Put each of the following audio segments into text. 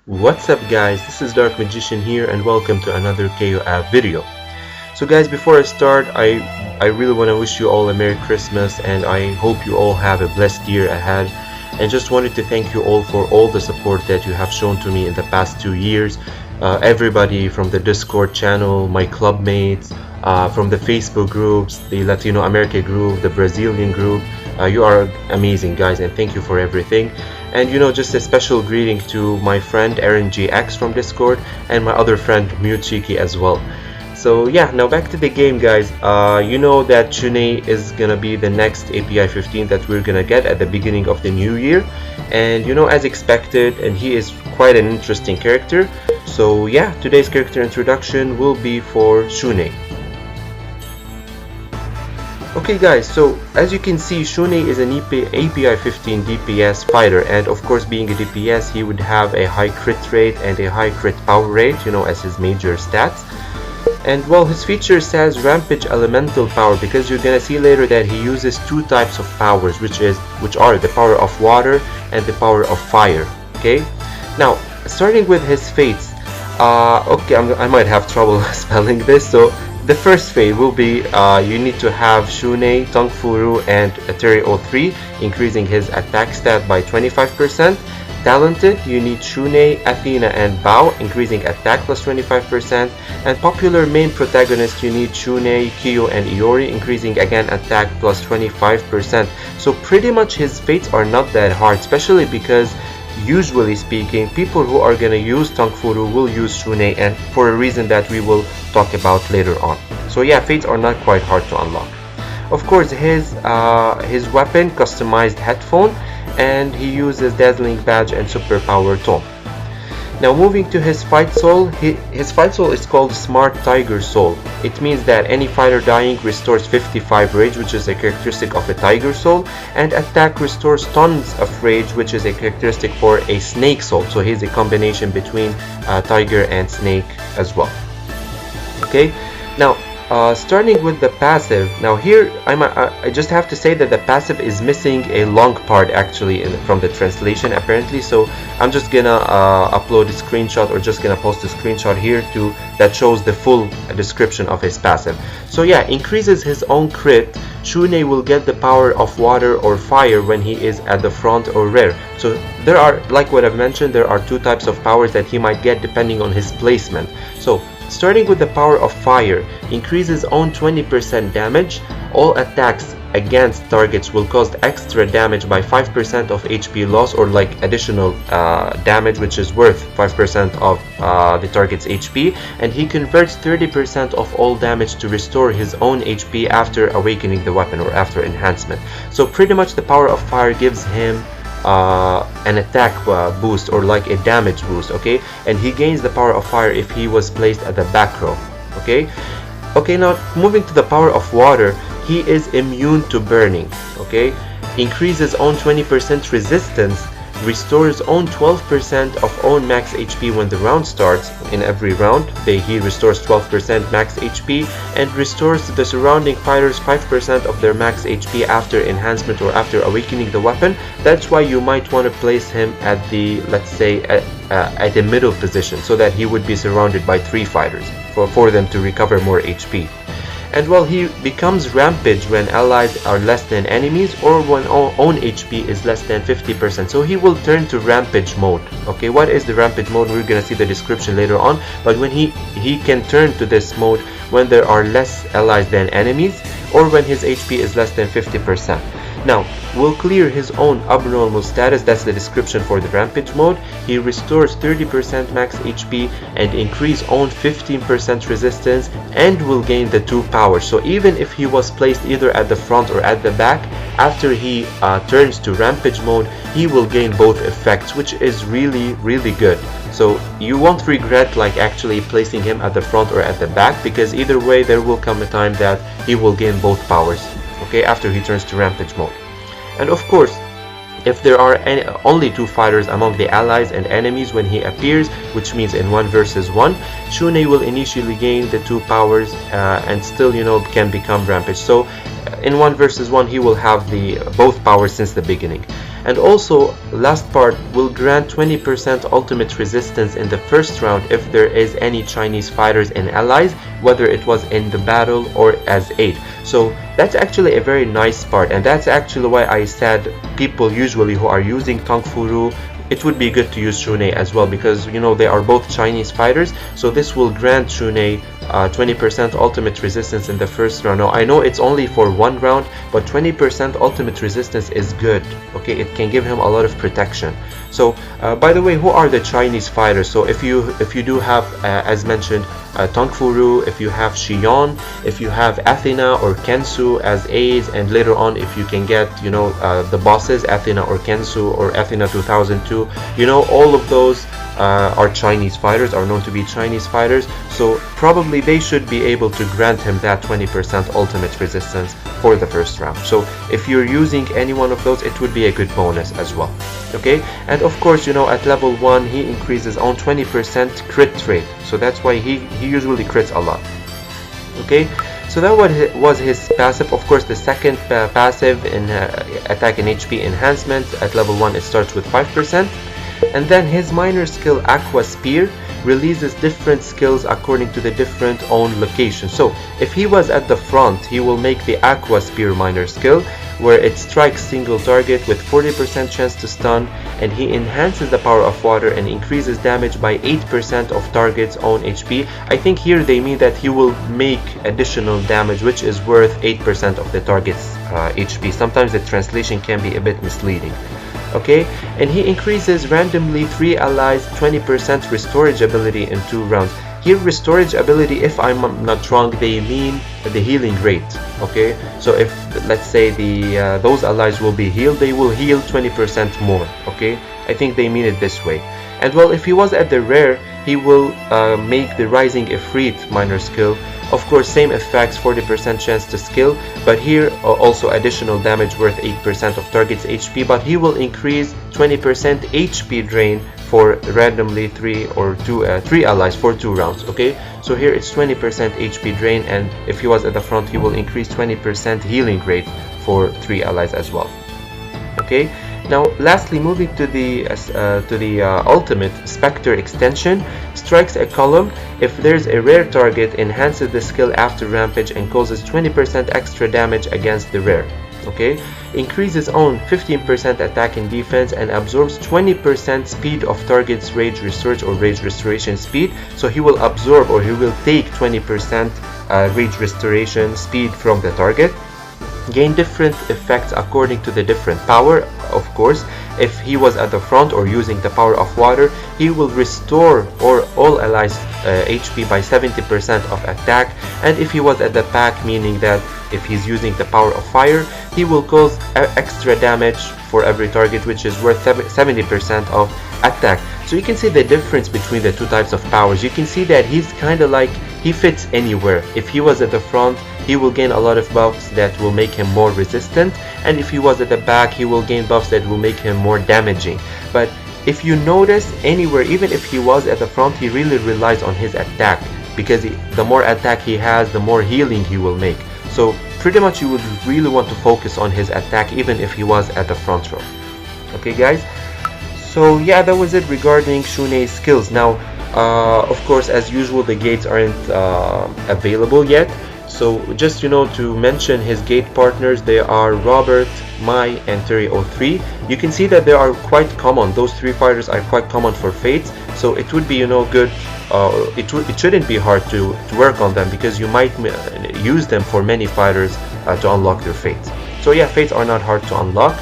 What's up guys, this is Dark Magician here and welcome to another KOF video. So guys, before I start, I really want to wish you all a Merry Christmas and I hope you all have a blessed year ahead, and just wanted to thank you all for all the support that you have shown to me in the past 2 years. Everybody from the Discord channel, my club mates, from the Facebook groups, the Latino America group, the Brazilian group. You are amazing guys, and thank you for everything. And just a special greeting to my friend Aaron GX from Discord and my other friend Mute as well. So yeah, now back to the game guys. You know that Shun'ei is gonna be the next API 15 that we're gonna get at the beginning of the new year, and as expected, and he is quite an interesting character. So yeah, today's character introduction will be for Shun'ei. Okay guys, so as you can see, Shun'ei is an API 15 DPS fighter, and of course being a DPS he would have a high crit rate and a high crit power rate, as his major stats. And well, his feature says Rampage Elemental Power, because you're gonna see later that he uses two types of powers, which are the power of water and the power of fire. Okay, now starting with his fates. Okay, I might have trouble spelling this. So the first fate will be you need to have Shun'ei, Tongfuru, and Ateri 03, increasing his attack stat by 25%. Talented, you need Shun'ei, Athena, and Bao, increasing attack plus 25%. And popular main protagonist, you need Shun'ei, Kyo, and Iori, increasing again attack plus 25%. So pretty much his fates are not that hard, especially because usually speaking, people who are gonna use Tongfuru will use Shun'ei, and for a reason that we will talk about later on. So yeah, fates are not quite hard to unlock. Of course, his weapon, customized headphone, and he uses Dazzling Badge and Superpower Tome. Now moving to his fight soul, his fight soul is called Smart Tiger Soul. It means that any fighter dying restores 55 rage, which is a characteristic of a tiger soul, and attack restores tons of rage, which is a characteristic for a snake soul. So he's a combination between tiger and snake as well. Okay, now starting with the passive. Now here I just have to say that the passive is missing a long part actually from the translation apparently, so I'm just gonna upload a screenshot, or just gonna post a screenshot here that shows the full description of his passive. So yeah, increases his own crit. Shun'ei will get the power of water or fire when he is at the front or rear. So there are, like what I've mentioned, there are two types of powers that he might get depending on his placement. So starting with the power of fire, increases own 20% damage. All attacks against targets will cause extra damage by 5% of HP loss, or like additional damage, which is worth 5% of the target's HP, and he converts 30% of all damage to restore his own HP after awakening the weapon or after enhancement. So pretty much the power of fire gives him an attack boost, or like a damage boost. Okay, and he gains the power of fire if he was placed at the back row. Okay, now moving to the power of water, he is immune to burning. Okay, increases own 20% resistance, restores own 12% of own max HP when the round starts. In every round he restores 12% max HP, and restores to the surrounding fighters 5% of their max HP after enhancement or after awakening the weapon. That's why you might want to place him at the, let's say, at the middle position, so that he would be surrounded by 3 fighters for them to recover more HP. And well, he becomes Rampage when allies are less than enemies, or when own HP is less than 50%. So he will turn to Rampage mode. Okay, what is the Rampage mode? We're gonna see the description later on. But when he can turn to this mode when there are less allies than enemies, or when his HP is less than 50%. Now, will clear his own abnormal status. That's the description for the Rampage mode. He restores 30% max HP and increase own 15% resistance, and will gain the 2 powers. So even if he was placed either at the front or at the back, after he turns to Rampage mode, he will gain both effects, which is really good. So you won't regret like actually placing him at the front or at the back, because either way there will come a time that he will gain both powers. Okay, after he turns to Rampage mode. And of course, if there are only 2 fighters among the allies and enemies when he appears, which means in 1 versus 1, Shun'ei will initially gain the 2 powers and still can become Rampage. So in 1 versus 1 he will have both powers since the beginning. And also, last part, will grant 20% ultimate resistance in the first round if there is any Chinese fighters and allies, whether it was in the battle or as aid. So that's actually a very nice part, and that's actually why I said people usually who are using Tang Furu, it would be good to use Shun'ei as well, because you know they are both Chinese fighters. So this will grant Shun'ei 20% ultimate resistance in the first round. Now I know it's only for one round, but 20% ultimate resistance is good. Okay, it can give him a lot of protection. So by the way, who are the Chinese fighters? So if you do have as mentioned Tang Furu, if you have Xion, if you have Athena or Kensu as aides, and later on if you can get, you know, the bosses Athena or Kensu or Athena 2002, you know, all of those are Chinese fighters, are known to be Chinese fighters. So probably they should be able to grant him that 20% ultimate resistance for the first round. So if you're using any one of those, it would be a good bonus as well. Okay, and of course, you know, at level 1 he increases on 20% crit rate, so that's why he usually crits a lot. Okay, so that was his passive. Of course, the second passive in attack and HP enhancement at level 1, it starts with 5%. And then his minor skill Aqua Spear releases different skills according to the different own location. So if he was at the front, he will make the Aqua Spear minor skill, where it strikes single target with 40% chance to stun, and he enhances the power of water and increases damage by 8% of target's own HP. I think here they mean that he will make additional damage which is worth 8% of the target's HP. Sometimes the translation can be a bit misleading. Okay, and he increases randomly 3 allies 20% restorage ability in 2 rounds. Here restorage ability, if I'm not wrong, they mean the healing rate. Okay, so if let's say those allies will be healed, they will heal 20% more. Okay, I think they mean it this way. And well, if he was at the rare, he will make the Rising Ifrit minor skill. Of course, same effects, 40% chance to skill, but here also additional damage worth 8% of target's HP, but he will increase 20% HP drain for randomly 3 allies for 2 rounds. Okay, so here it's 20% HP drain, and if he was at the front, he will increase 20% healing rate for 3 allies as well. Okay, now lastly, moving to the ultimate Spectre extension, strikes a column. If there's a rare target, enhances the skill after rampage and causes 20% extra damage against the rare. Okay, increases own 15% attack and defense and absorbs 20% speed of target's rage research or rage restoration speed. So he will absorb, or he will take 20% rage restoration speed from the target. Gain different effects according to the different power. Of course, if he was at the front or using the power of water, he will restore all allies HP by 70% of attack, and if he was at the back, meaning that if he's using the power of fire, he will cause extra damage for every target, which is worth 70% of attack. So you can see the difference between the two types of powers. You can see that he's kind of like, he fits anywhere. If he was at the front, he will gain a lot of buffs that will make him more resistant, and if he was at the back, he will gain buffs that will make him more damaging. But if you notice, anywhere, even if he was at the front, he really relies on his attack, because the more attack he has, the more healing he will make. So pretty much you would really want to focus on his attack even if he was at the front row. Okay guys, so yeah, that was it regarding Shun'ei's skills. Now of course, as usual, the gates aren't available yet. So just, you know, to mention his gate partners, they are Robert, Mai, and Terry03. You can see that they are quite common. Those 3 fighters are quite common for Fates. So it would be, you know, good. It shouldn't be hard to work on them, because you might use them for many fighters to unlock their Fates. So yeah, Fates are not hard to unlock.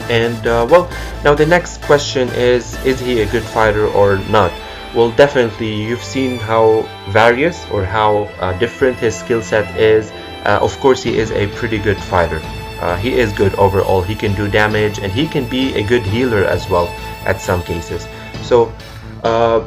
And well, now the next question is he a good fighter or not? Well, definitely, you've seen how various or how different his skill set is. Of course, he is a pretty good fighter. He is good overall. He can do damage, and he can be a good healer as well at some cases. So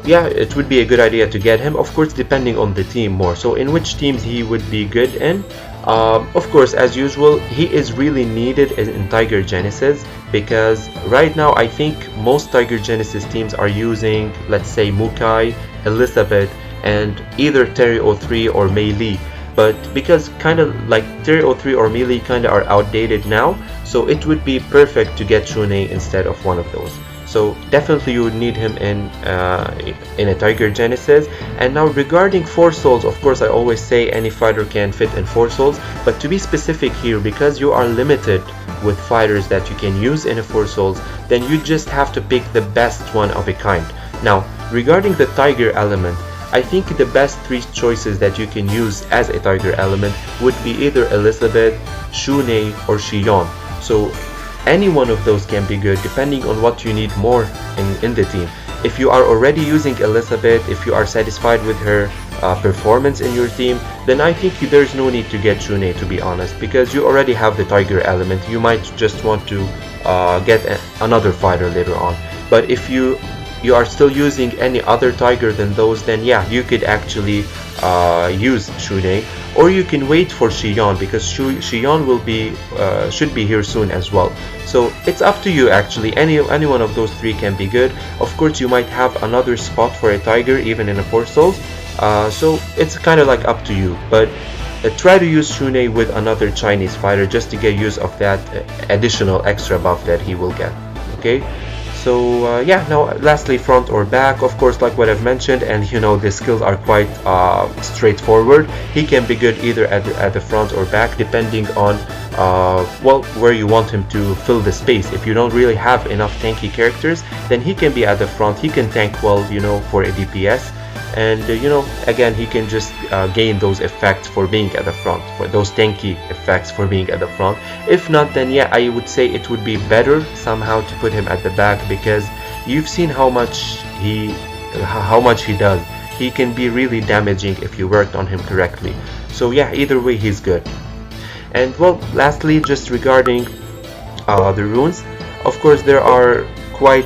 yeah, it would be a good idea to get him, of course, depending on the team more. So in which teams he would be good in? Of course, as usual, he is really needed in Tiger Genesis, because right now I think most Tiger Genesis teams are using, let's say, Mukai, Elizabeth, and either Terry03 or Mei Li. but because kind of like 303 or melee kind of are outdated now, so it would be perfect to get Shun'ei instead of one of those. So definitely you would need him in a Tiger Genesis. And now regarding 4 souls, of course I always say any fighter can fit in 4 souls, but to be specific here, because you are limited with fighters that you can use in a 4 souls, then you just have to pick the best one of a kind. Now regarding the Tiger element, I think the best 3 choices that you can use as a Tiger element would be either Elizabeth, Shun'ei, or Xion. So any one of those can be good depending on what you need more in the team. If you are already using Elizabeth, if you are satisfied with her performance in your team, then I think there's no need to get Shun'ei, to be honest, because you already have the Tiger element. You might just want to get another fighter later on. But if you are still using any other Tiger than those, then yeah, you could actually use Shun'ei, or you can wait for Xion, because Xion will be should be here soon as well. So it's up to you actually. Any one of those 3 can be good. Of course you might have another spot for a Tiger even in a 4 souls, so it's kind of like up to you, but try to use Shun'ei with another Chinese fighter just to get use of that additional extra buff that he will get. Okay, so yeah, now lastly, front or back, of course, like what I've mentioned, and you know the skills are quite straightforward. He can be good either at the front or back, depending on well, where you want him to fill the space. If you don't really have enough tanky characters, then he can be at the front. He can tank well, you know, for a DPS, and you know, again, he can just gain those effects for being at the front, for those tanky effects for being at the front. If not, then yeah, I would say it would be better somehow to put him at the back, because you've seen how much he does. He can be really damaging if you worked on him correctly. So yeah, either way he's good. And well, lastly, just regarding the runes, of course there are quite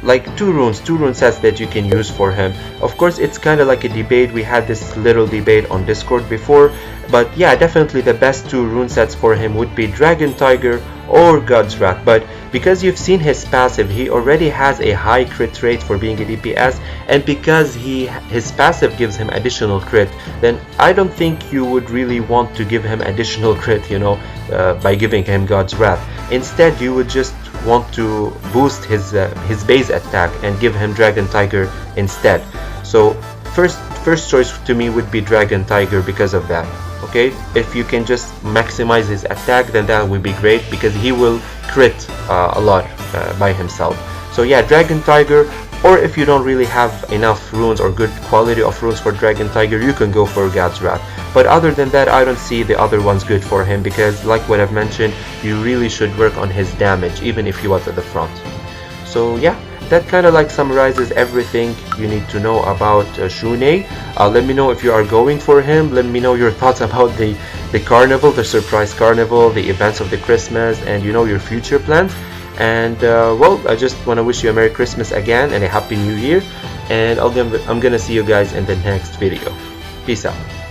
like two rune sets that you can use for him. Of course it's kind of like a debate. We had this little debate on Discord before, but yeah, definitely the best 2 rune sets for him would be Dragon Tiger or God's Wrath. But because you've seen his passive, he already has a high crit rate for being a DPS, and because his passive gives him additional crit, then I don't think you would really want to give him additional crit, you know, by giving him God's Wrath. Instead you would just want to boost his base attack and give him Dragon Tiger instead. So first choice to me would be Dragon Tiger because of that. Okay, if you can just maximize his attack, then that would be great, because he will crit a lot by himself. So yeah, Dragon Tiger, or if you don't really have enough runes or good quality of runes for Dragon Tiger, you can go for God's Wrath. But other than that, I don't see the other ones good for him, because like what I've mentioned, you really should work on his damage even if he was at the front. So yeah, that kind of like summarizes everything you need to know about Shun'ei. Let me know if you are going for him. Let me know your thoughts about the carnival, the surprise carnival, the events of the Christmas, and you know, your future plans. And well, I just want to wish you a Merry Christmas again and a Happy New Year, and I'm gonna see you guys in the next video. Peace out.